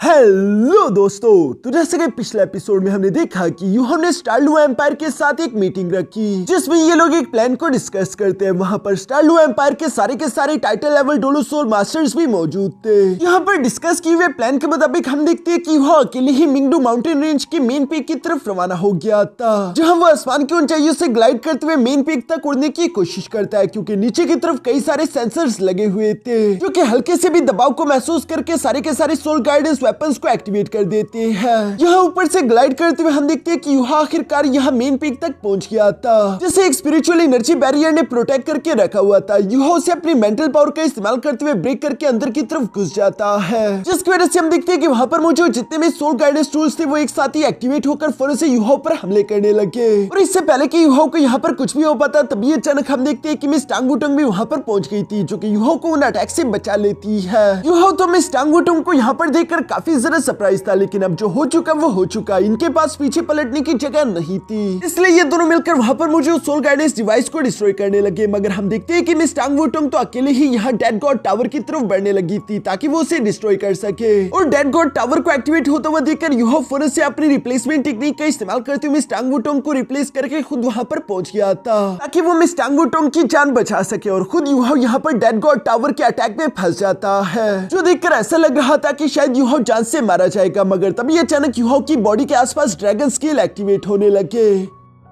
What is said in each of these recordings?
Hello दोस्तों, तो जैसे कि पिछले एपिसोड में हमने देखा कि यूहो ने स्टारलू एम्पायर के साथ एक मीटिंग रखी जिसमें ये लोग एक प्लान को डिस्कस करते हैं। वहां पर स्टारलू एम्पायर के सारे title level Douluo soul masters भी मौजूद थे। यहाँ पर डिस्कस किए हुए प्लान के मुताबिक हम देखते हैं कि यूहो अकेले ही मिंगडू माउंटेन रेंज की मेन पीक की तरफ रवाना हो गया था, जहाँ वो आसमान की ऊंचाइयों से ग्लाइड करते हुए मेन पीक तक उड़ने की कोशिश करता है, क्योंकि नीचे की तरफ कई सारे सेंसर्स लगे हुए थे जो कि हल्के से भी दबाव को महसूस करके सारे सोल गाइडेंस वेपन्स को एक्टिवेट कर देते हैं। यहाँ ऊपर से ग्लाइड करते हुए हम देखते हैं कि यूहो आखिरकार यहाँ मेन पीक तक पहुंच गया था, जिसे एक स्पिरिचुअल एनर्जी बैरियर ने प्रोटेक्ट करके रखा हुआ था। यूहो से अपनी मेंटल पावर का इस्तेमाल करते हुए ब्रेक करके अंदर की तरफ घुस जाता है, जिसकी वजह से हम देखते हैं कि वहाँ पर मौजूद जितने भी सोल गाइडेंस टूल्स थे वो एक साथ ही एक्टिवेट होकर फौरन से यूहो पर हमले करने लगे। और इससे पहले कि यूहो को यहाँ पर कुछ भी हो पाता, तभी अचानक हम देखते हैं कि मिस टांगवुटोंग भी वहाँ पर पहुंच गई थी, जो कि यूहो को उन अटैक से बचा लेती है। यूहो तो मिस टांगवुटोंग को यहाँ पर देखकर काफी ज्यादा सरप्राइज था, लेकिन अब जो हो चुका वो हो चुका। इनके पास पीछे पलटने की जगह नहीं थी, इसलिए ये दोनों मिलकर वहाँ पर मुझे सोल गाइडेंस डिवाइस को डिस्ट्रॉय करने लगे। मगर हम देखते हैं कि मिस टांगवुटोंग तो अकेले ही यहाँ डेड गॉड टावर की तरफ बढ़ने लगी थी ताकि वो उसे डिस्ट्रॉय कर सके। और डेड गॉड टावर को एक्टिवेट होता हुआ देखकर यूहो फौरन से अपनी रिप्लेसमेंट टेक्निक का इस्तेमाल करते हुए मिस टांगवुटोंग को रिप्लेस करके खुद वहाँ पर पहुंच गया था ताकि वो मिस टांगवुटोंग की जान बचा सके। और खुद यूहो यहाँ पर डेड गॉड टावर के अटैक में फंस जाता है, जो देखकर ऐसा लग रहा था कि शायद यूहो जान से मारा जाएगा। मगर तभी अचानक यूहो की बॉडी के आसपास ड्रैगन स्केल एक्टिवेट होने लगे।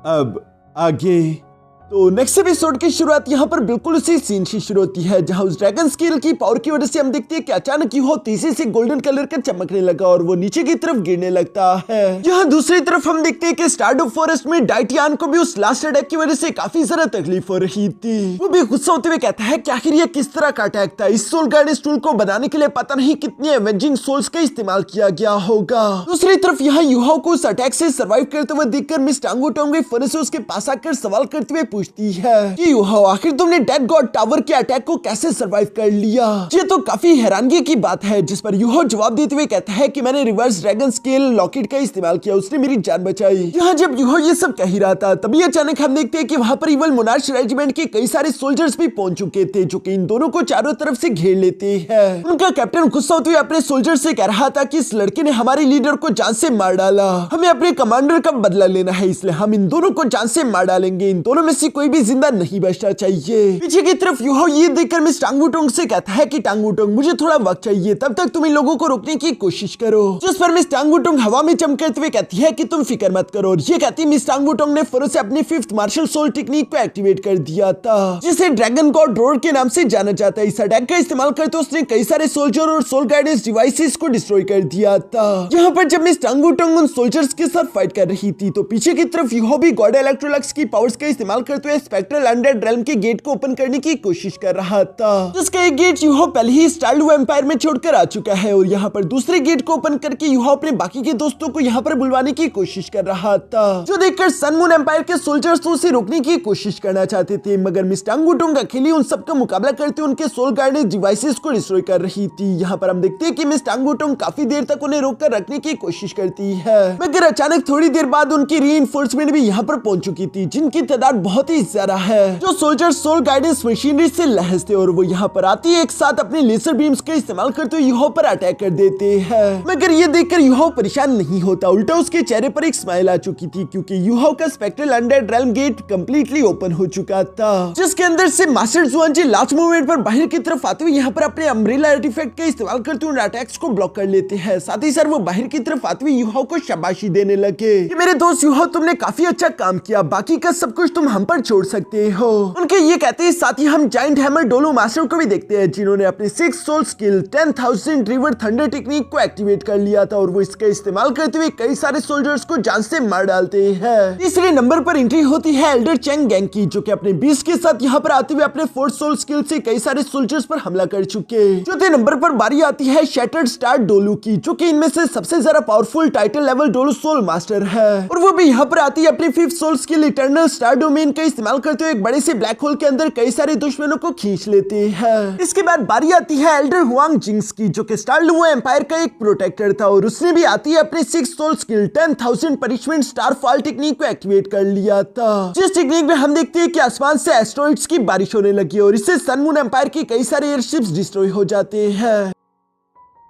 अब आगे तो नेक्स्ट एपिसोड की शुरुआत यहाँ पर बिल्कुल उसी सीन से शुरू होती है, जहाँ उस ड्रैगन स्केल की पावर की वजह से हम देखते हैं कि अचानक यूहो तेजी से गोल्डन कलर का चमकने लगा और वो नीचे की तरफ गिरने लगता है। यहाँ दूसरी तरफ हम देखते हैं कि स्टारडू फॉरेस्ट में डाइटियान को भी उस लास्ट अटैक की वजह से काफी ज्यादा तकलीफ हो रही थी। वो भी गुस्सा होते हुए कहता है कि आखिर ये किस तरह का अटैक था। इस सोल गाइडेंस टूल को बनाने के लिए पता नहीं कितने एवेंजिंग सोल्स का इस्तेमाल किया गया होगा। दूसरी तरफ यहाँ यूहो को उस अटैक से सर्वाइव करते हुए देखकर मिस टांगवुटोंग फौरन से उसके पास आकर सवाल करते हुए पूछती है कि यूहो आखिर तुमने डेड गॉड टावर के अटैक को कैसे सरवाइव कर लिया। ये तो काफी हैरानगी की बात है। जिस पर यूहो जवाब देते हुए कहता है कि मैंने रिवर्स ड्रैगन स्केल लॉकेट का इस्तेमाल किया, उसने मेरी जान बचाई। यहाँ जब यूहो ये सब कह ही रहा था, तभी अचानक हम देखते हैं कि वहाँ पर इवल मोनार्च रेजिमेंट के कई सारे सोल्जर्स भी पहुंच चुके थे, जो कि इन दोनों को चारों तरफ से घेर लेते हैं। उनका कैप्टन गुस्सा होते हुए अपने सोल्जर से कह रहा था कि इस लड़के ने हमारे लीडर को जान से मार डाला, हमें अपने कमांडर का बदला लेना है, इसलिए हम इन दोनों को जान से मार डालेंगे। इन दोनों में से कोई भी जिंदा नहीं बचना चाहिए। पीछे की तरफ यूहो ये देखकर मिस टांगवुटोंग से कहता है कि टांगवुटोंग मुझे थोड़ा वक्त चाहिए, तब तक तुम इन लोगों को रोकने की कोशिश करो। जिस पर मिस टांगवुटोंग हवा में चमकते हुए कहती है कि तुम फिक्र मत करो। और ये कहती मिस टांगवुटोंग ने फौरन से अपनी 5th मार्शल सोल टेक्निक को एक्टिवेट कर दिया था, जिसे ड्रैगन गॉड रोर के नाम से जाना जाता है। इस अटैक का इस्तेमाल करते उसने कई सारे सोल्जर और सोल गाइडेंस डिवाइसेस को डिस्ट्रॉय कर दिया था। यहाँ पर जब मिस टांगवुटोंग उन सोल्जर्स के साथ फाइट कर रही थी, तो पीछे की तरफ यूहो भी गॉड इलेक्ट्रोलक्स की पावर्स का इस्तेमाल करते हुए स्पेक्ट्रल अनडेड रेल्म के गेट को ओपन करने की कोशिश कर रहा था, जिसका एक गेट यूहो पहले ही स्टारलू एम्पायर में छोड़कर आ चुका है। और यहाँ पर दूसरे गेट को ओपन करके यूहो अपने बाकी के दोस्तों को यहाँ पर बुलवाने की कोशिश कर रहा था, जो देखकर सन मून एम्पायर के सोल्जर्स तो उसे रोकने की कोशिश करना चाहते थे। मगर मिस टांगवुटोंग अकेली उन सबका मुकाबला करते उनके सोल गाइडेंस डिवाइसेस को डिस्ट्रॉय कर रही थी। यहाँ पर हम देखते हैं कि मिस टांगवुटोंग काफी देर तक उन्हें रोककर रखने की कोशिश करती है, मगर अचानक थोड़ी देर बाद उनकी रीइंफोर्समेंट भी यहाँ पर पहुंच चुकी थी, जिनकी तादाद बहुत ही ज्यादा है। जो सोल्जर सोल गाइडेंस मशीनरी से लैस थे और वो यहाँ पर आती एक साथ अपने लेजर बीम्स का इस्तेमाल करते हुए यूहो पर अटैक कर देते हैं। मगर ये देखकर यूहो परेशान नहीं होता, उल्टा उसके चेहरे पर एक स्माइल आ चुकी थी, क्योंकि यूहो का spectral undead realm gate completely open हो चुका था, जिसके अंदर से मास्टर जुआनजी लास्ट मूवमेंट पर बाहर की तरफ आते हुए यहाँ पर अपने अम्ब्रेला आर्टिफैक्ट का इस्तेमाल करते हुए अटैक्स को ब्लॉक कर लेते हैं। साथ ही सर वो बाहर की तरफ आते हुए यूहो को शाबाशी देने लगे कि मेरे दोस्त यूहो तुमने काफी अच्छा काम किया, बाकी का सब कुछ तुम हम पर छोड़ सकते हो। उनके ये कहते हैं साथ ही हम जायंट हैमर डोलो मास्टर को भी देखते हैं, जिन्होंने अपनी 6 soul skill 10,000 river thunder technique को एक्टिवेट कर लिया था और वो इसका इस्तेमाल करते हुए कई सारे सोल्जर्स को जान से मार डालते हैं। तीसरे नंबर पर एंट्री होती है एल्डर चेंग गैंग की, जो कि अपने 20 के साथ यहाँ पर आते हुए अपने 4th सोल स्किल से कई सारे सोल्जर्स पर हमला कर चुके। चौथे नंबर पर बारी आती है शैटर्ड स्टार डोलू की, जो कि इनमें से सबसे ज्यादा powerful title level Douluo soul master है। और वो भी यहाँ पर आती है अपनी 5th soul skill eternal star domain का इस्तेमाल करते हुए एक बड़े से ब्लैक होल के अंदर कई सारे दुश्मनों को खींच लेते हैं। इसके बाद बारी आती है एल्डर हुआंग जिंग्स की, जो कि स्टारलू एम्पायर का एक प्रोटेक्टर था और उसने भी आती है अपने 6 soul skill 10,000 punishment star fall technique को एक्टिवेट कर लिया था, जिस टेक्निक में हम देखते हैं कि आसमान से एस्ट्रॉइड्स की बारिश होने लगी और इससे सन मून एम्पायर की कई सारे एयरशिप्स डिस्ट्रॉय हो जाते हैं।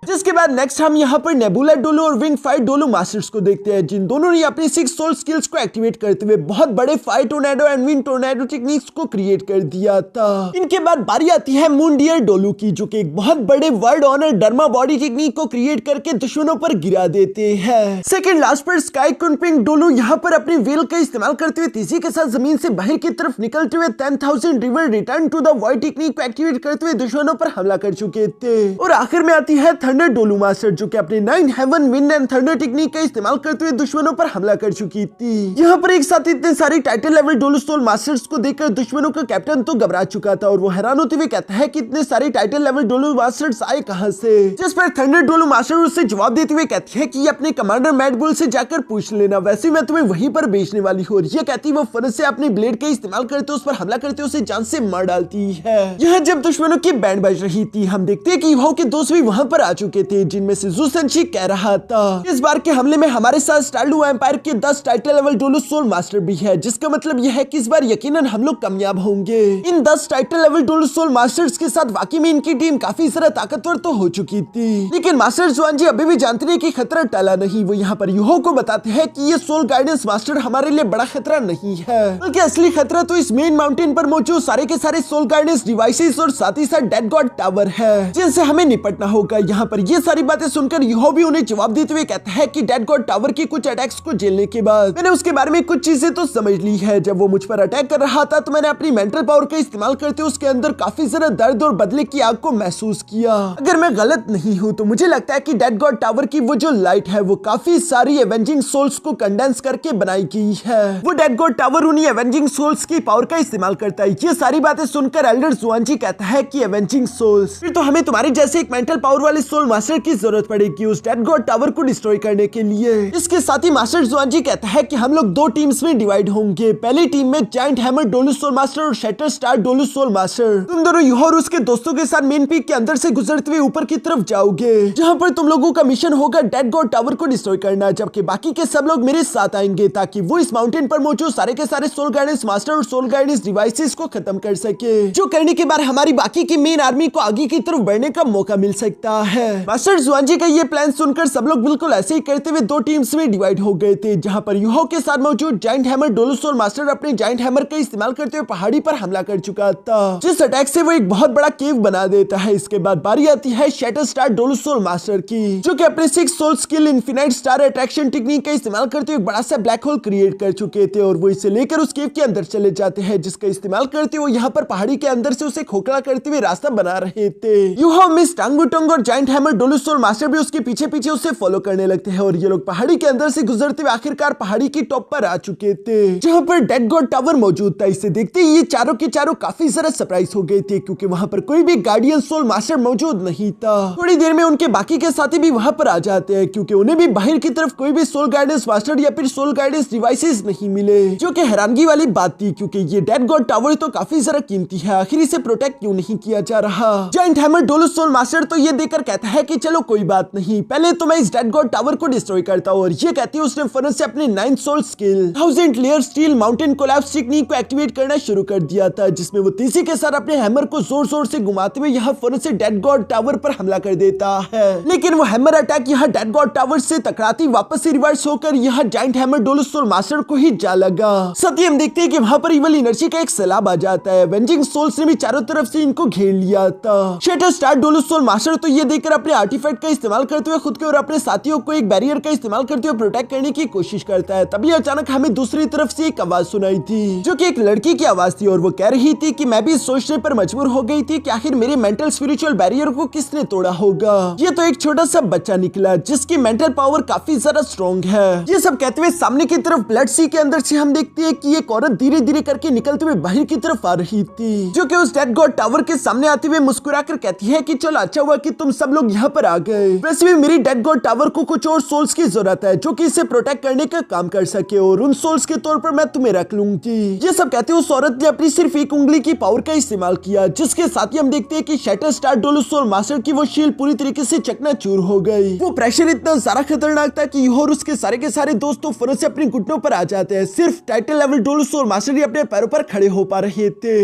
जिसके बाद नेक्स्ट हम यहाँ पर नेबुला डोलो और विंग फाइट डोलो मास्टर्स को देखते हैं, जिन दोनों ने अपनी 6 सोल स्किल्स को एक्टिवेट करते हुए बहुत बड़े fire tornado and wind tornado techniques को क्रिएट कर दिया था। इनके बाद बारी आती है मून डियर डोलो की, जो कि एक बहुत बड़े वर्ल्ड ऑनर डर्मा बॉडी टेक्निक को क्रिएट करके दुश्मनों पर गिरा देते हैं। सेकंड लास्ट पर स्काई कुनपिंग डोलो यहाँ पर अपनी व्हील का इस्तेमाल करते हुए तेजी के साथ जमीन से बाहर की तरफ निकलते हुए 10,000 river return to the void technique को एक्टिवेट करते हुए दुश्मनों पर हमला कर चुके थे। और आखिर में आती है थंडर डोलो मास्टर, जो कि अपने 9 heaven wind and thunder technique का इस्तेमाल करते हुए दुश्मनों पर हमला कर चुकी थी। यहाँ पर एक साथ इतने सारे title level Douluo soul masters को देखकर दुश्मनों का कैप्टन तो घबरा चुका था और वो हैरान होते हुए कहता है कि इतने सारे टाइटल लेवल डोलो मास्टर्स आए कहां से। जिस पर थंडर डोलो मास्टर उससे जवाब देते हुए कहती है कि अपने कमांडर मैड बुल से जाकर पूछ लेना, वैसे मैं तुम्हें वहीं पर भेजने वाली हूँ। ये कहती वो फर्ज से अपने ब्लेड का इस्तेमाल करते उस पर हमला करते उसे जान से मार डालती है। यह जब दुश्मनों की बैंड बज रही थी, हम देखते हैं कि युवाओं के दोस्त भी वहां पर आ चुके थे, जिनमें से जू सेंची कह रहा था इस बार के हमले में हमारे साथ स्टारडू एम्पायर के 10 title level Douluo soul master भी है, जिसका मतलब यह है कि इस बार यकीनन हम लोग कामयाब होंगे। इन 10 title level Douluo soul masters के साथ वाकई में इनकी टीम काफी ज्यादा ताकतवर तो हो चुकी थी, लेकिन मास्टर जुआनजी अभी भी जानते हैं कि खतरा टला नहीं। वो यहाँ पर युहो को बताते हैं कि ये सोल गाइडेंस मास्टर हमारे लिए बड़ा खतरा नहीं है, बल्कि असली खतरा तो इस मेन माउंटेन पर मौजूद सारे के सारे सोल गाइडेंस डिवाइसेस और साथ ही साथ डेड गॉड टावर है, जिनसे हमें निपटना होगा। यहाँ पर ये सारी बातें सुनकर युहो भी उन्हें जवाब देते हुए कहता है कि डेड गॉड टावर की कुछ अटैक्स को झेलने के बाद मैंने उसके बारे में कुछ चीजें तो समझ ली है। जब वो मुझ पर अटैक कर रहा था तो मैंने अपनी मेंटल पावर का इस्तेमाल करते उसके अंदर काफी ज्यादा दर्द और बदले की आग को महसूस किया। अगर मैं गलत नहीं हूँ तो मुझे लगता है कि डेड गॉड टावर की वो जो लाइट है वो काफी सारी एवेंजिंग सोल्स को कंडेंस करके बनाई गई है। वो डेड गॉड टावर उन्हीं एवेंजिंग सोल्स की पावर का इस्तेमाल करता है। ये सारी बातें सुनकर एल्डर जुआनजी कहता है कि एवेंजिंग सोल्स, फिर तो हमें तुम्हारे जैसे एक मेंटल पावर वाले सोल मास्टर की जरूरत पड़ेगी उस डेड गॉड टावर को डिस्ट्रॉय करने के लिए। इसके साथ ही मास्टर जुआनजी कहता है कि हम लोग 2 टीम्स में डिवाइड होंगे। पहली टीम में जायंट हैमर डोलू सोल मास्टर और shatter star Douluo soul master. तुम दोनों युहो और उसके दोस्तों के साथ मेन पीक के अंदर से गुजरते हुए ऊपर की तरफ जाओगे, जहाँ पर तुम लोगों का मिशन होगा डेड गॉड टावर को डिस्ट्रॉय करना, जबकि बाकी के सब लोग मेरे साथ आएंगे ताकि वो इस माउंटेन पर मौजूद सारे के सारे सोल गाइडेंस मास्टर और सोल गाइडेंस डिवाइसेस को खत्म कर सके, जो करने के बाद हमारी बाकी की मेन आर्मी को आगे की तरफ बढ़ने का मौका मिल सकता है। मास्टर जुआनजी का ये प्लान सुनकर सब लोग बिल्कुल ऐसे ही करते हुए 2 टीम्स में डिवाइड हो गए थे, जहाँ पर युहो के साथ मौजूद जायंट हैमर डोलू सोल मास्टर अपने जायंट हैमर का इस्तेमाल करते हुए पहाड़ी पर हमला कर चुका था, जिस अटैक से वो एक बहुत बड़ा केव बना देता है। इसके बाद बारी आती है shatter star Douluo soul master की, जो कि अपने 6 soul skill infinite star attraction technique का इस्तेमाल करते हुए बड़ा सा ब्लैक होल क्रिएट कर चुके थे और वो इसे लेकर उस केव के अंदर चले जाते हैं, जिसका इस्तेमाल करते हुए यहाँ पर पहाड़ी के अंदर से उसे खोखला करते हुए रास्ता बना रहे थे। युहो, मिस टांगुटोंग और जायंट हैमर डोलू सोल मास्टर भी उसके पीछे पीछे उसे फॉलो करने लगते हैं और ये लोग पहाड़ी के अंदर से गुजरते हुए आखिरकार पहाड़ी की टॉप पर आ चुके थे, जहाँ पर डेड गॉड टावर मौजूद था। इसे देखते ही ये चारों के चारों काफी ज्यादा सरप्राइज हो गए थे, क्योंकि वहाँ पर कोई भी गार्डियन सोल मास्टर मौजूद नहीं था। थोड़ी देर में उनके बाकी के साथी भी वहाँ पर आ जाते हैं, क्योंकि उन्हें भी बाहर की तरफ कोई भी सोल गाइडेंस मास्टर या फिर सोल गाइडेंस डिवाइसेस नहीं मिले, जो कि हैरानगी वाली बात थी, क्योंकि ये डेड गॉड टावर तो काफी ज्यादा कीमती है, आखिर इसे प्रोटेक्ट क्यों नहीं किया जा रहा। जायंट हैमर डोलू सोल मास्टर तो ये देखकर कहता है कि चलो कोई बात नहीं, पहले तो मैं इस डेड गॉड टावर को डिस्ट्रॉय करता हूँ। और ये कहती है उसने फौरन से अपने 9 soul skill 1000 layer steel mountain collapse technique को एक्टिवेट करना शुरू कर दिया था, जिसमें वो तेजी के साथ अपने हैमर को जोर जोर से घुमाते हुए यहाँ फौरन से डेड गॉड टावर पर हमला कर देता है। लेकिन वो हैमर अटैक यहाँ डेड गॉड टावर से टकराती वापस से रिवर्स होकर यहाँ जायंट हैमर डोलू सोल मास्टर को ही जा लगा। साथ ही हम देखते हैं कि वहाँ पर इवल एनर्जी का एक सैलाब आ जाता है। एवेंजिंग सोल्स ने भी चारों तरफ से इनको घेर लिया था। Shatter star Douluo soul master तो ये देखकर अपने आर्टिफैक्ट का इस्तेमाल करते हुए खुद के और अपने साथियों को एक बैरियर का इस्तेमाल करते हुए प्रोटेक्ट करने की कोशिश करता है। तभी अचानक हमें दूसरी तरफ से एक आवाज सुनाई थी, जो कि एक लड़की की आवाज थी और वो कह रही थी कि मैं भी सोचने पर मजबूर हो गई थी कि आखिर मेरे मेंटल स्पिरिचुअल बैरियर को किसने तोड़ा होगा। ये तो एक छोटा सा बच्चा निकला जिसकी मेंटल पावर काफी ज्यादा स्ट्रॉन्ग है। ये सब कहते हुए सामने की तरफ ब्लड सी के अंदर से हम देखते हैं कि एक औरत धीरे धीरे करके निकलते हुए बाहर की तरफ आ रही थी, जो कि उस डेड गॉड टावर के सामने आते हुए मुस्कुराकर कहती है कि चलो अच्छा हुआ कि तुम सब लोग यहाँ पर आ गए। वैसे भी मेरी डेड गॉड टावर को कुछ और सोल्स की जरूरत है जो कि इसे प्रोटेक्ट करने का काम कर सके, और उन सोल्स के तौर पर मैं तुम्हें रख लूंगी। ये सब कहते हुए उस औरत ने अपनी सिर्फ एक उंगली की पावर का इस्तेमाल किया, जिसके साथ ही हम देखते हैं कि shatter star Douluo soul master की वो शील्ड पूरी तरीके से चकनाचूर हो गई। वो प्रेशर इतना ज्यादा खतरनाक था कि और उसके सारे के सारे दोस्तों फौरन से अपने घुटनों पर आ जाते हैं। सिर्फ टाइटल लेवल डोलू सोल मास्टर ही अपने पैरों पर खड़े हो पा रहे थे।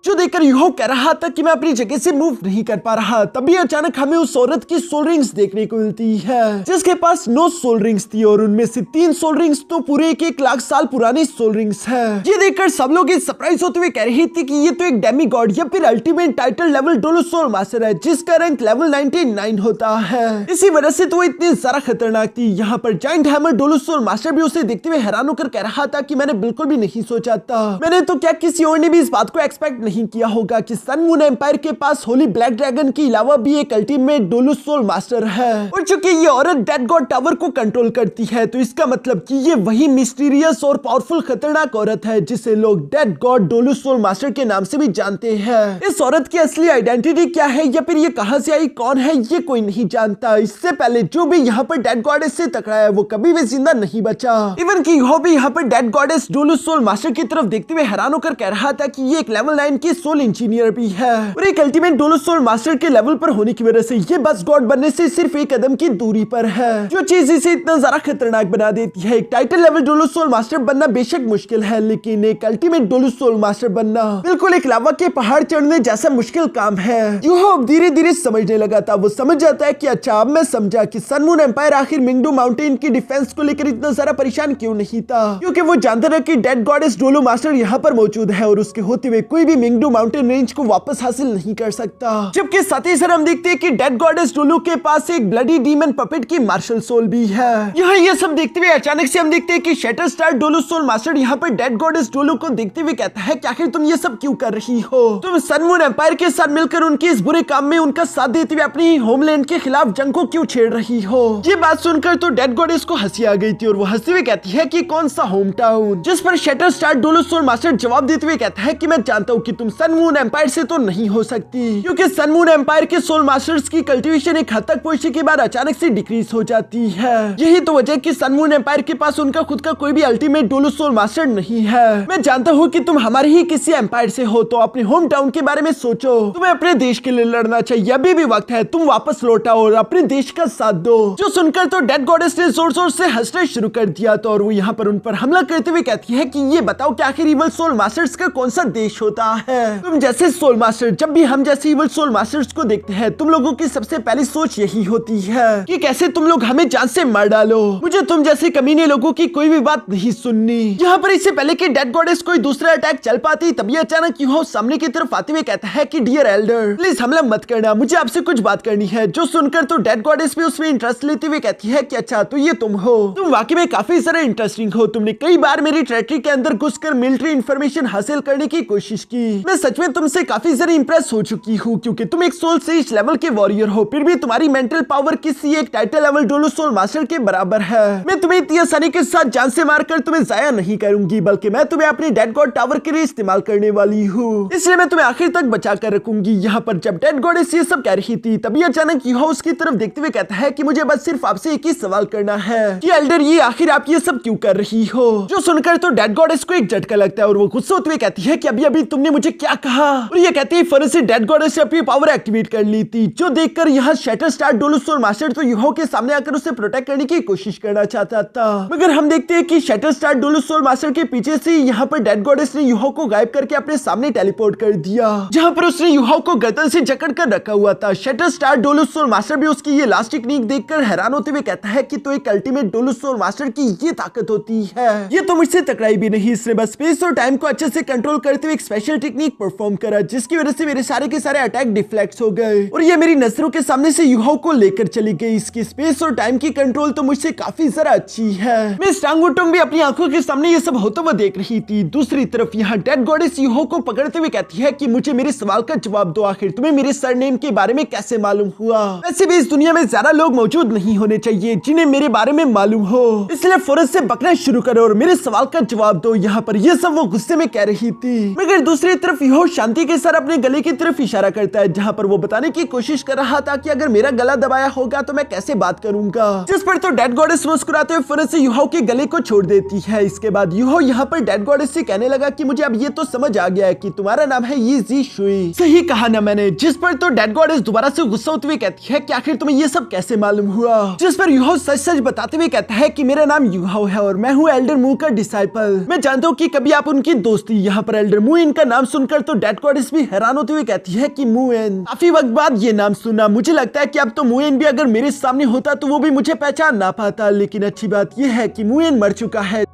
जो देखकर यूहो कह रहा था कि मैं अपनी जगह से मूव नहीं कर पा रहा। तभी अचानक हमें उस औरत की सोल रिंग्स देखने को मिलती है जिसके पास 9 सोल रिंग्स थी और उनमें से 3 सोल रिंग्स तो पूरे 1 लाख साल पुरानी सोल रिंग्स है। ये देखकर सब लोग सरप्राइज होते हुए कह रही थी कि ये तो एक डेमी गॉड या फिर ultimate title level Douluo soul master है जिसका रैंक लेवल 99 होता है। इसी वजह से तो वो इतनी ज्यादा खतरनाक थी। यहाँ पर giant hammer Douluo soul master भी उसे देखते हुए हैरान होकर कह रहा था कि मैंने बिल्कुल भी नहीं सोचा था, मैंने तो क्या किसी और ने भी इस बात को एक्सपेक्ट नहीं किया होगा कि सन मून एम्पायर के पास होली ब्लैक ड्रैगन के अलावा भी एक अल्टीमेट डोलो सोल मास्टर है। और चूंकि ये औरत डेड गॉड टावर को कंट्रोल करती है तो इसका मतलब कि ये वही मिस्टीरियस और पावरफुल खतरनाक औरत है जिसे लोग dead god Douluo soul master के नाम से भी जानते हैं। इस औरत की असली आइडेंटिटी क्या है या फिर ये कहां से आई, कौन है, ये कोई नहीं जानता। इससे पहले जो भी यहाँ पर डेड गॉडेस से टकराया वो कभी भी जिंदा नहीं बचा। इवन की हो भी यहाँ पर dead goddess Douluo soul master की तरफ देखते हुए हैरान होकर कह रहा था कि ये एक लेवल 9 की सोल इंजीनियर भी है और एक अल्टीमेट डोलो सोल मास्टर के लेवल पर होने की वजह से ये बस गॉड बनने से सिर्फ 1 कदम की दूरी पर है, जो चीज इसे इतना ज्यादा खतरनाक बना देती है। एक title level Douluo soul master बनना बेशक मुश्किल है लेकिन एक अल्टीमेट डोलो सोल मास्टर बनना बिल्कुल एक लावा के पहाड़ चढ़ने जैसा मुश्किल काम है। यूहो अब धीरे धीरे समझने लगा था। वो समझ जाता है कि अच्छा अब मैं समझा कि सन मून एम्पायर आखिर मिंगडू माउंटेन की डिफेंस को लेकर इतना सारा परेशान क्यों नहीं था, क्योंकि वो जानता था कि डेड गॉडेस डोलो मास्टर यहाँ पर मौजूद है और उसके होते हुए कोई भी मिंगडू माउंटेन रेंज को वापस हासिल नहीं कर सकता। जबकि साथ ही साथ हम देखते हैं कि डेड गॉडेस डोलो के पास एक ब्लडी डीमन पपेट की मार्शल सोल भी है। यहाँ ये सब देखते हुए अचानक से हम देखते हैं कि shatter star Douluo soul master यहाँ पर डेड गॉडेस डोलो को देखते हुए कहता है कि आखिर तुम ये सब क्यों कर रही हो, तुम सन मून एम्पायर के साथ मिलकर उनके इस बुरे काम में उनका साथ देते हुए अपनी होमलैंड के खिलाफ जंग को क्यों छेड़ रही हो। ये बात सुनकर तो डेड गॉडेस को हंसी आ गई थी और वो हंसते हुए कहती है कि कौन सा होम टाउन, जिस पर shatter star Douluo soul master जवाब देते हुए कहता है कि मैं जानता हूँ कि तुम सन मून एम्पायर से तो नहीं हो सकती, क्योंकि सन मून एम्पायर के सोल मास्टर्स की कल्टीवेशन एक हद तक पहुंचने के बाद अचानक से डिक्रीज हो जाती है। यही तो वजह कि सन मून एम्पायर के पास उनका खुद का कोई भी अल्टीमेट डोलो सोल मास्टर नहीं है। मैं जानता हूँ कि तुम हमारे ही किसी एम्पायर से हो तो अपने होम टाउन के बारे में सोचो, तुम्हें अपने देश के लिए लड़ना चाहिए, अभी भी वक्त है, तुम वापस लौटाओ और अपने देश का साथ दो। जो सुनकर तो डेड गॉडेस ने जोर जोर से हंसना शुरू कर दिया तो और वो यहाँ पर उन पर हमला करते हुए कहती है कि ये बताओ कि आखिर इवल सोल मास्टर्स का कौन सा देश होता है। तुम जैसे सोल मास्टर जब भी हम जैसे इवल सोल मास्टर्स को देखते हैं तुम लोगों की सबसे पहली सोच यही होती है कि कैसे तुम लोग हमें जान से मार डालो। मुझे तुम जैसे कमीने लोगों की कोई भी बात नहीं सुननी। यहाँ पर इससे पहले कि डेड गॉडेस कोई दूसरा अटैक चल पाती तभी अचानक यूहो सामने की तरफ आते हुए कहता है कि डियर एल्डर प्लीज हमला मत करना, मुझे आपसे कुछ बात करनी है। जो सुनकर तो डेड गॉडेस भी उसमें इंटरेस्ट लेते हुए कहती है कि अच्छा तो ये तुम हो, तुम वाकई में काफी ज्यादा इंटरेस्टिंग हो, तुमने कई बार मेरी टेरिटरी के अंदर घुसकर मिलिट्री इंफॉर्मेशन हासिल करने की कोशिश की। मैं सच में तुमसे काफी ज्यादा इंप्रेस हो चुकी हूँ क्योंकि तुम एक सोल सेज लेवल के वॉरियर हो, फिर भी तुम्हारी मेंटल पावर किसी एक title level Douluo soul master के बराबर है। मैं तुम्हें इतनी आसानी के साथ जान से मारकर तुम्हें जाया नहीं करूंगी बल्कि मैं तुम्हें अपने डेड गॉड टावर के लिए इस्तेमाल करने वाली हूँ, इसलिए मैं तुम्हें आखिर तक बचा कर रखूंगी। यहाँ पर जब डेड गॉडेस ये सब कह रही थी तभी अचानक यूहो उसकी तरफ देखते हुए कहता है कि मुझे बस सिर्फ आपसे एक ही सवाल करना है कि एल्डर ये आखिर आप ये सब क्यों कर रही हो। जो सुनकर तो डेड गॉडेस को एक झटका लगता है और वो गुस्सा होते हुए कहती है कि अभी अभी तुमने मुझे क्या कहा, और ये कहते ही फौरन से डेड गॉडेस ने अपनी पावर एक्टिवेट कर ली थी। जो देखकर यहाँ shatter star Douluo soul master तो यूहो के सामने आकर उसे प्रोटेक्ट करने की कोशिश करना चाहता था, मगर हम देखते हैं कि shatter star Douluo soul master के पीछे से यहाँ पर डेड गॉडेस ने यूहो को गायब करके अपने सामने टेलीपोर्ट कर दिया, जहाँ पर उसने यूहो को गर्दन से जकड़ कर रखा हुआ था। Shatter star Douluo soul master भी उसकी ये लास्ट टेक्निक देखकर हैरान होते हुए कहता है कि तो एक अल्टीमेट डोलो सोल मास्टर की ये ताकत होती है, ये तो मुझसे टकराई भी नहीं, इसने बस स्पेस और टाइम को अच्छे से कंट्रोल करते हुए एक स्पेशल टेक्निक परफॉर्म करा जिसकी वजह से मेरे सारे के सारे अटैक डिफ्लेक्ट हो गए और ये मेरी नजरों के सामने से यूहो को लेकर चली गई। इसकी स्पेस और टाइम की कंट्रोल तो मुझसे काफी जरा अच्छी है। मैं स्टांगुटोंग भी अपनी आंखों के सामने ये सब होता हुआ देख रही थी। दूसरी तरफ यहाँ डेड गॉडेस यूहो को पकड़ते हुए कहती है कि मुझे मेरे सवाल का जवाब दो, आखिर तुम्हें मेरे सरनेम के बारे में कैसे मालूम हुआ। वैसे भी इस दुनिया में ज्यादा लोग मौजूद नहीं होने चाहिए जिन्हें मेरे बारे में मालूम हो, इसलिए फौरन से बकना शुरू करो और मेरे सवाल का जवाब दो। यहाँ पर ये सब वो गुस्से में कह रही थी, मगर दूसरी तरफ यूहो शांति के साथ अपने गले की तरफ इशारा करता है जहाँ पर वो बताने की कोशिश कर रहा था कि अगर मेरा गला दबाया होगा तो मैं कैसे बात करूंगा, जिस पर तो डेड गॉडेस मुस्कुराते हुए फौरन से यूहो के गले को छोड़ देती है। इसके बाद यूहो यहाँ पर डेड गॉडेस से कहने लगा कि मुझे अब ये तो समझ आ गया है कि तुम्हारा नाम है ये जी शुई, सही कहा ना मैंने। जिस पर तो डेड गॉडेस दोबारा से गुस्सा होते हुए कहती है कि आखिर तुम्हें ये सब कैसे मालूम हुआ, जिस पर यूहो सच सच बताते हुए कहता है कि मेरा नाम यूहो है और मैं हूँ एल्डर मू का डिसाइपल। मैं जानता हूँ कि कभी आप उनकी दोस्ती, यहाँ पर एल्डर मू इनका नाम सुनकर तो डेड गॉडेस भी हैरान होते हुए कहती है कि मुएन। काफी वक्त बाद ये नाम सुना, मुझे लगता है कि अब तो मुएन भी अगर मेरे सामने होता तो वो भी मुझे पहचान ना पाता, लेकिन अच्छी बात यह है कि मुएन मर चुका है।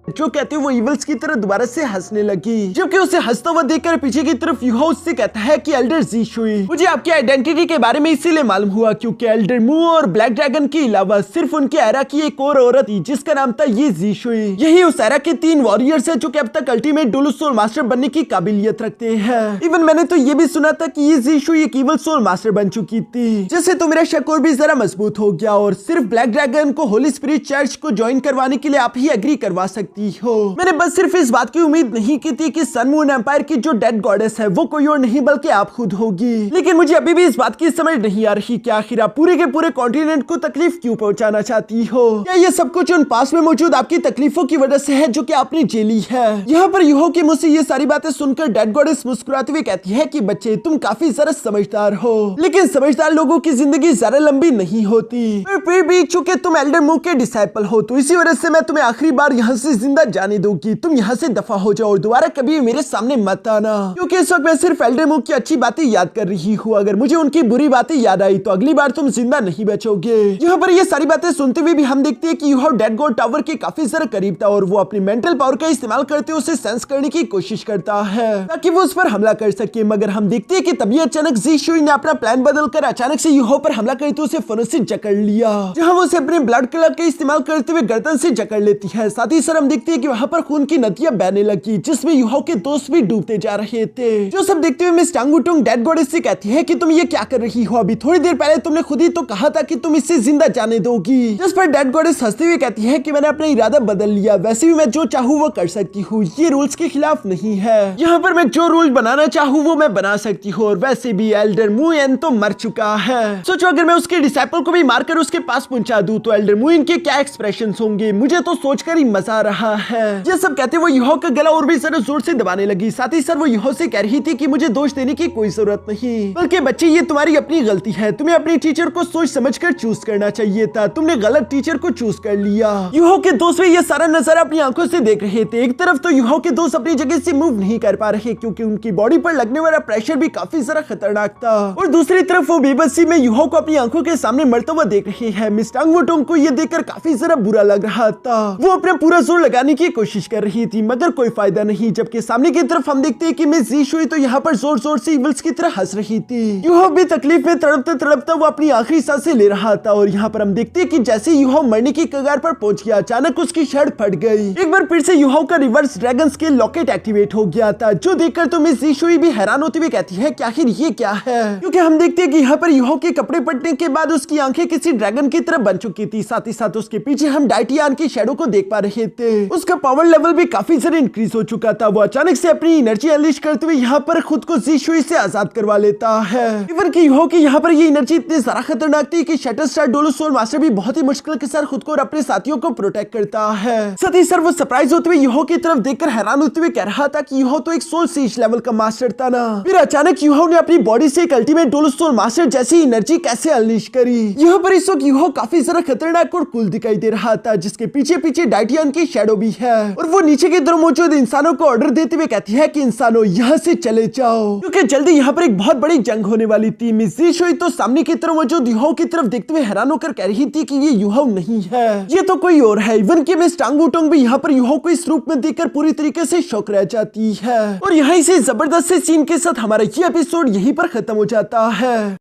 जो कहते वो इवल्स की तरह दोबारा से हंसने लगी, जबकि उसे हंसता हुआ देखकर पीछे की तरफ यूहो उससे कहता है कि एल्डर जी शुई, मुझे आपकी आइडेंटिटी के बारे में इसीलिए मालूम हुआ क्योंकि एल्डर मू और ब्लैक ड्रैगन के अलावा सिर्फ उनके एरा की एक और औरत थी जिसका नाम था ये जी शुई। यही उस एरा के 3 वॉरियर्स है जो कि अब तक अल्टीमेट डुअल सोल मास्टर बनने की काबिलियत रखते हैं। इवन मैंने तो ये भी सुना था कि ये जी शुई एक इवल सोल मास्टर बन चुकी थी, जिससे तो मेरा शक और भी जरा मजबूत हो गया और सिर्फ ब्लैक ड्रैगन को होली स्पिरिट चर्च को ज्वाइन करवाने के लिए आप ही एग्री करवा सकती हो। मैंने बस सिर्फ इस बात की उम्मीद नहीं की थी कि सन मून एम्पायर की जो डेड गॉडेस है वो कोई और नहीं बल्कि आप खुद होगी, लेकिन मुझे अभी भी इस बात की समझ नहीं आ रही कि आखिर आप पूरे के पूरे कॉन्टिनेंट को तकलीफ क्यों पहुंचाना चाहती हो। क्या ये सब कुछ उन पास में मौजूद आपकी तकलीफों की वजह से है जो कि आपने झेली है। यहाँ पर यूहो के मुंह से ये सारी बातें सुनकर डेड गॉडेस मुस्कुराते हुए कहती है कि बच्चे तुम काफी जरा समझदार हो, लेकिन समझदार लोगों की जिंदगी ज्यादा लंबी नहीं होती। फिर भी चूंकि तुम एल्डर मू के डिसाइपल हो तो इसी वजह से मैं तुम्हें आखिरी बार यहाँ से जिंदा जाने दूंगी। तुम यहाँ से दफा हो जाओ और दोबारा कभी मेरे सामने मत आना, क्योंकि इस वक्त मैं सिर्फ एल्डर मू की अच्छी बातें याद कर रही हूँ। अगर मुझे उनकी बुरी बातें याद आई तो अगली बार तुम जिंदा नहीं बचोगे। यहाँ पर ये सारी बातें सुनते हुए भी हम देखते हैं कि यूहो डेड गॉड टावर के काफी जरा करीब था और वो अपनी मेंटल पावर का इस्तेमाल करते हुए उसे सेंस करने की कोशिश करता है ताकि वो उस पर हमला कर सके। मगर हम देखते हैं कि तभी अचानक जी शुई ने अपना प्लान बदलकर अचानक से यूहो पर हमला करते उसे फनों से जकड़ लिया, जहाँ वो उसे अपने ब्लड कलर का इस्तेमाल करते हुए गर्दन से जकड़ लेती है। साथ ही सर हम देखते हैं कि वहाँ पर खून की नदियां बहने लगी जिसमें यूहो के दोस्त भी डूबते जा रहे थे। जो सब देखते हुए मिस टांगुटुंग डेड गॉडेस से कहती है कि तुम ये क्या कर रही हो, अभी थोड़ी देर पहले तुमने खुद ही तो कहा था कि तुम इससे जिंदा जाने दोगी। जिस पर डेड गॉडेस हंसते हुए कहती है कि मैंने अपना इरादा बदल लिया, वैसे भी मैं जो चाहूँ वो कर सकती हूँ, ये रूल्स के खिलाफ नहीं है। यहाँ पर मैं जो रूल बनाना चाहूँ वो मैं बना सकती हूँ और वैसे भी एल्डर मुएन तो मर चुका है। सोचो अगर मैं उसके डिसाइपल को भी मारकर उसके पास पहुंचा दूं तो एल्डर मुएन के क्या एक्सप्रेशंस होंगे, मुझे तो सोचकर ही मजा आ रहा है। ये सब कहते वो यूहो का गला और भी ज्यादा जोर से दबाने लगी। साथ ही सर वो यूहो से कह रही थी कि मुझे दोष देने की कोई जरूरत नहीं, बल्कि बच्चे ये तुम्हारी अपनी गलती है, तुम्हें अपने टीचर को सोच समझकर चूज करना चाहिए था, तुमने गलत टीचर को चूज कर लिया। यूहो के दोस्त भी ये सारा नजारा अपनी आंखों से देख रहे थे। एक तरफ तो यूहो के दोस्त अपनी जगह से मूव नहीं कर पा रहे क्योंकि उनकी बॉडी पर लगने वाला प्रेशर भी काफी जरा खतरनाक था, और दूसरी तरफ वो बेबसी में यूहो को अपनी आंखों के सामने मरता हुआ देख रहे हैं। मिस टांगुटुंग को ये देखकर काफी जरा बुरा लग रहा था, वो अपना पूरा जोर लगाने की कोशिश कर रही थी मगर कोई फायदा नहीं। जबकि सामने की तरफ हम देखते हैं कि मिस जी शुई तो यहाँ पर जोर जोर से इवल्स की तरह हंस रही थी। यूहो भी तकलीफ में तड़पता तड़पता वो अपनी आखिरी सांसें ले रहा था और यहाँ पर हम देखते हैं कि जैसे यूहो मरने की कगार पर पहुंच गया अचानक उसकी शर्ट फट गई। एक बार फिर से यूहो का reverse dragon scale locket activate हो गया था, जो देखकर तो मिस जी शुई भी हैरान होती हुई कहती है कि आखिर ये क्या है, क्योंकि हम देखते हैं कि यहाँ पर यूहो के कपड़े फटने के बाद उसकी आंखें किसी ड्रैगन की तरह बन चुकी थी। साथ ही साथ उसके पीछे हम डाइटियान की शैडो को देख पा रहे थे, उसका पावर लेवल भी काफी ज्यादा इंक्रीज हो चुका था। वो अचानक से अपनी एनर्जी अनलीश करते हुए यहाँ पर खुद को जी शुई से आजाद करवा लेता है। इवन कि यूहो की यहाँ पर ये एनर्जी इतनी ज्यादा खतरनाक थी कि shatter star Douluo soul master भी बहुत ही मुश्किल के साथ खुद को और अपने साथियों को प्रोटेक्ट करता है। साथ ही सर वो सरप्राइज होते हुए यूहो की तरफ देखकर हैरान होते हुए कह रहा था कि यूहो तो एक सोल सीज लेवल का मास्टर था ना। फिर अचानक यूहो ने अपनी बॉडी से एक अल्टीमेट डोलो सोल मास्टर जैसी एनर्जी कैसे अनलीश करी। यहाँ पर इस वक्त यूहो काफी ज्यादा खतरनाक और कूल दिखाई दे रहा था, जिसके पीछे पीछे डाइटियन की शैडो भी है, और वो नीचे की तरफ मौजूद इंसानों को ऑर्डर देते हुए कहती है कि इंसानों यहाँ से चले जाओ, क्योंकि जल्दी यहाँ पर एक बहुत बड़ी जंग होने वाली थी। मिस जी शुई तो सामने की तरफ मौजूद यूहो की तरफ देखते हुए हैरान होकर कह रही थी कि ये यूहो नहीं है, ये तो कोई और है। इवन कि मिस टांगुटुंग भी यहाँ पर यूहो को इस रूप में देखकर पूरी तरीके से शॉक रह जाती है, और यहाँ से जबरदस्त से सीन के साथ हमारा ये एपिसोड यहीं पर खत्म हो जाता है।